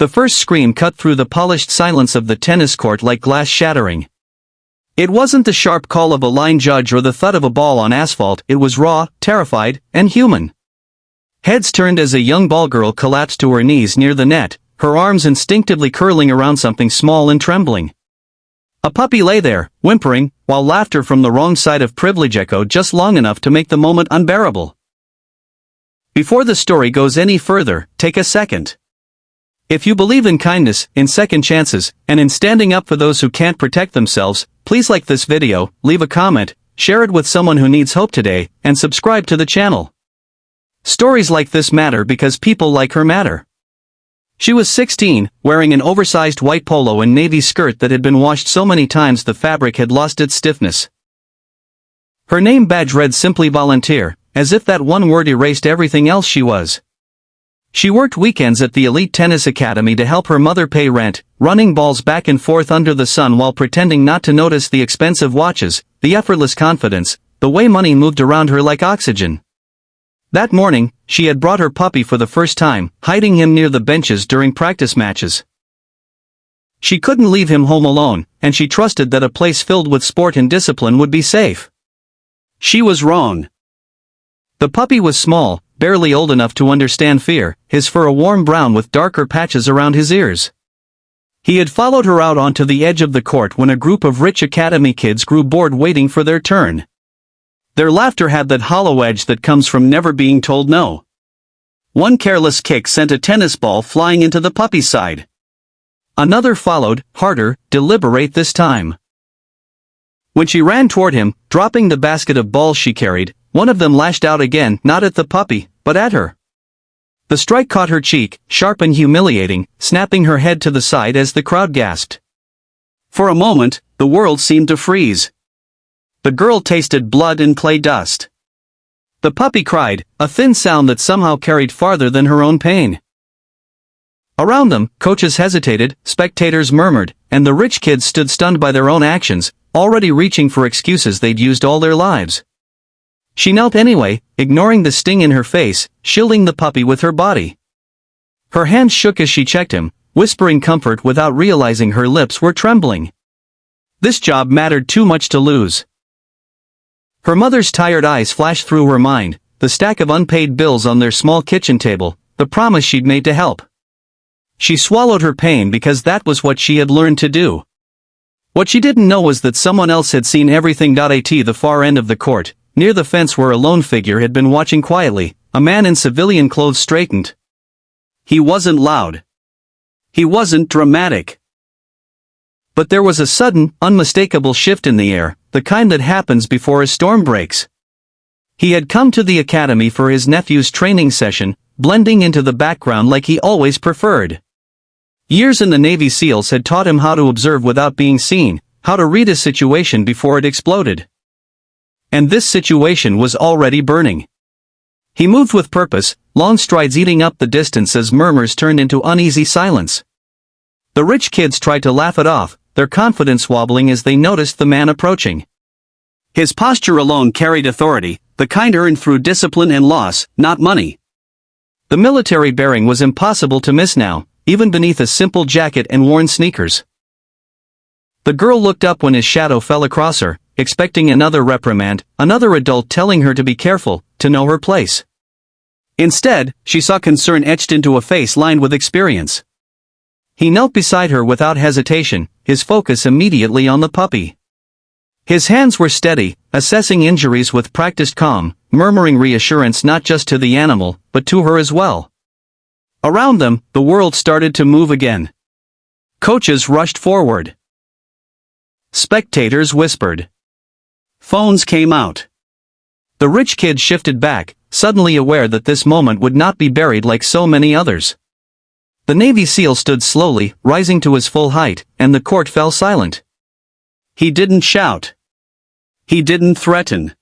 The first scream cut through the polished silence of the tennis court like glass shattering. It wasn't the sharp call of a line judge or the thud of a ball on asphalt, it was raw, terrified, and human. Heads turned as a young ballgirl collapsed to her knees near the net, her arms instinctively curling around something small and trembling. A puppy lay there, whimpering, while laughter from the wrong side of privilege echoed just long enough to make the moment unbearable. Before the story goes any further, take a second. If you believe in kindness, in second chances, and in standing up for those who can't protect themselves, please like this video, leave a comment, share it with someone who needs hope today, and subscribe to the channel. Stories like this matter because people like her matter. She was 16, wearing an oversized white polo and navy skirt that had been washed so many times the fabric had lost its stiffness. Her name badge read simply volunteer, as if that one word erased everything else she was. She worked weekends at the elite tennis academy to help her mother pay rent, running balls back and forth under the sun while pretending not to notice the expensive watches, the effortless confidence, the way money moved around her like oxygen. That morning, she had brought her puppy for the first time, hiding him near the benches during practice matches. She couldn't leave him home alone, and she trusted that a place filled with sport and discipline would be safe. She was wrong. The puppy was small, barely old enough to understand fear, his fur a warm brown with darker patches around his ears. He had followed her out onto the edge of the court when a group of rich academy kids grew bored waiting for their turn. Their laughter had that hollow edge that comes from never being told no. One careless kick sent a tennis ball flying into the puppy's side. Another followed, harder, deliberate this time. When she ran toward him, dropping the basket of balls she carried, one of them lashed out again, not at the puppy, but at her. The strike caught her cheek, sharp and humiliating, snapping her head to the side as the crowd gasped. For a moment, the world seemed to freeze. The girl tasted blood and clay dust. The puppy cried, a thin sound that somehow carried farther than her own pain. Around them, coaches hesitated, spectators murmured, and the rich kids stood stunned by their own actions, already reaching for excuses they'd used all their lives. She knelt anyway, ignoring the sting in her face, shielding the puppy with her body. Her hands shook as she checked him, whispering comfort without realizing her lips were trembling. This job mattered too much to lose. Her mother's tired eyes flashed through her mind, the stack of unpaid bills on their small kitchen table, the promise she'd made to help. She swallowed her pain because that was what she had learned to do. What she didn't know was that someone else had seen everything. At the far end of the court, near the fence where a lone figure had been watching quietly, a man in civilian clothes straightened. He wasn't loud. He wasn't dramatic. But there was a sudden, unmistakable shift in the air, the kind that happens before a storm breaks. He had come to the academy for his nephew's training session, blending into the background like he always preferred. Years in the Navy SEALs had taught him how to observe without being seen, how to read a situation before it exploded. And this situation was already burning. He moved with purpose, long strides eating up the distance as murmurs turned into uneasy silence. The rich kids tried to laugh it off, their confidence wobbling as they noticed the man approaching. His posture alone carried authority, the kind earned through discipline and loss, not money. The military bearing was impossible to miss now, even beneath a simple jacket and worn sneakers. The girl looked up when his shadow fell across her, expecting another reprimand, another adult telling her to be careful, to know her place. Instead, she saw concern etched into a face lined with experience. He knelt beside her without hesitation, his focus immediately on the puppy. His hands were steady, assessing injuries with practiced calm, murmuring reassurance not just to the animal, but to her as well. Around them, the world started to move again. Coaches rushed forward. Spectators whispered. Phones came out. The rich kid shifted back, suddenly aware that this moment would not be buried like so many others. The Navy SEAL stood slowly, rising to his full height, and the court fell silent. He didn't shout. He didn't threaten.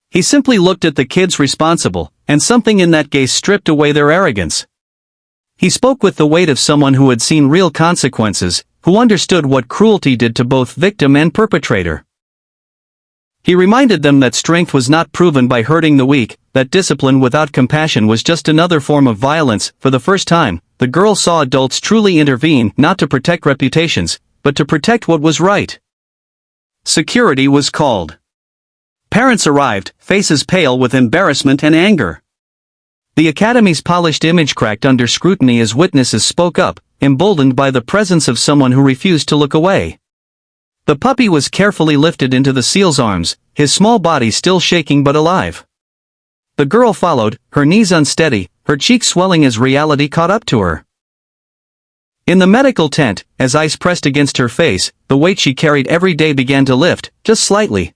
He simply looked at the kids responsible, and something in that gaze stripped away their arrogance. He spoke with the weight of someone who had seen real consequences, who understood what cruelty did to both victim and perpetrator. He reminded them that strength was not proven by hurting the weak, that discipline without compassion was just another form of violence. For the first time, the girl saw adults truly intervene not to protect reputations, but to protect what was right. Security was called. Parents arrived, faces pale with embarrassment and anger. The Academy's polished image cracked under scrutiny as witnesses spoke up, emboldened by the presence of someone who refused to look away. The puppy was carefully lifted into the seal's arms, his small body still shaking but alive. The girl followed, her knees unsteady, her cheeks swelling as reality caught up to her. In the medical tent, as ice pressed against her face, the weight she carried every day began to lift, just slightly.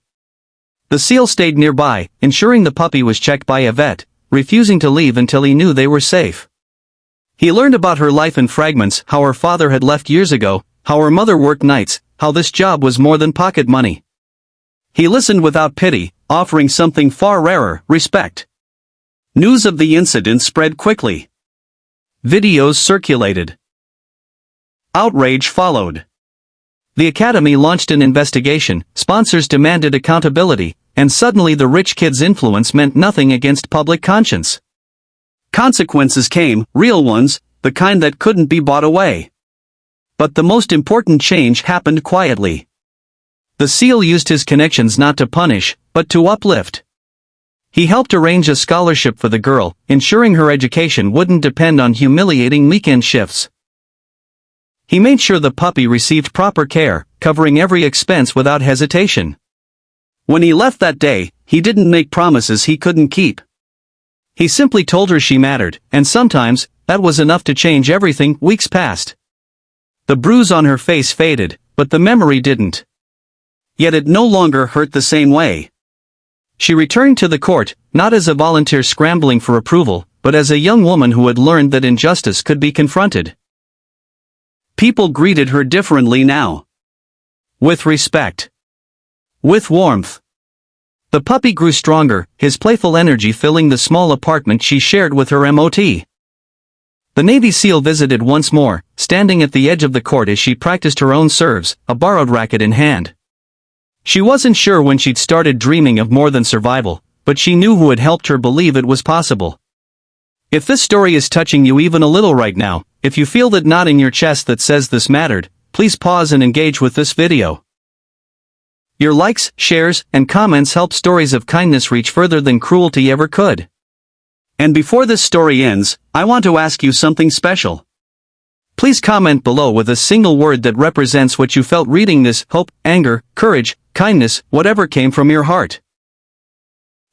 The seal stayed nearby, ensuring the puppy was checked by a vet, refusing to leave until he knew they were safe. He learned about her life in fragments, how her father had left years ago, how her mother worked nights, how this job was more than pocket money. He listened without pity, offering something far rarer, respect. News of the incident spread quickly. Videos circulated. Outrage followed. The Academy launched an investigation, sponsors demanded accountability, and suddenly the rich kid's influence meant nothing against public conscience. Consequences came, real ones, the kind that couldn't be bought away. But the most important change happened quietly. The seal used his connections not to punish, but to uplift. He helped arrange a scholarship for the girl, ensuring her education wouldn't depend on humiliating weekend shifts. He made sure the puppy received proper care, covering every expense without hesitation. When he left that day, he didn't make promises he couldn't keep. He simply told her she mattered, and sometimes, that was enough to change everything. Weeks passed. The bruise on her face faded, but the memory didn't. Yet it no longer hurt the same way. She returned to the court, not as a volunteer scrambling for approval, but as a young woman who had learned that injustice could be confronted. People greeted her differently now. With respect. With warmth. The puppy grew stronger, his playful energy filling the small apartment she shared with her MOT. The Navy SEAL visited once more, standing at the edge of the court as she practiced her own serves, a borrowed racket in hand. She wasn't sure when she'd started dreaming of more than survival, but she knew who had helped her believe it was possible. If this story is touching you even a little right now, if you feel that knot in your chest that says this mattered, please pause and engage with this video. Your likes, shares, and comments help stories of kindness reach further than cruelty ever could. And before this story ends, I want to ask you something special. Please comment below with a single word that represents what you felt reading this: hope, anger, courage, kindness, whatever came from your heart.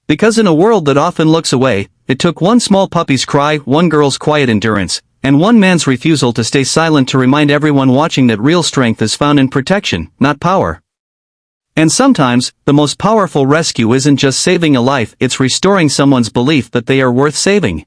Because in a world that often looks away, it took one small puppy's cry, one girl's quiet endurance, and one man's refusal to stay silent to remind everyone watching that real strength is found in protection, not power. And sometimes, the most powerful rescue isn't just saving a life, it's restoring someone's belief that they are worth saving.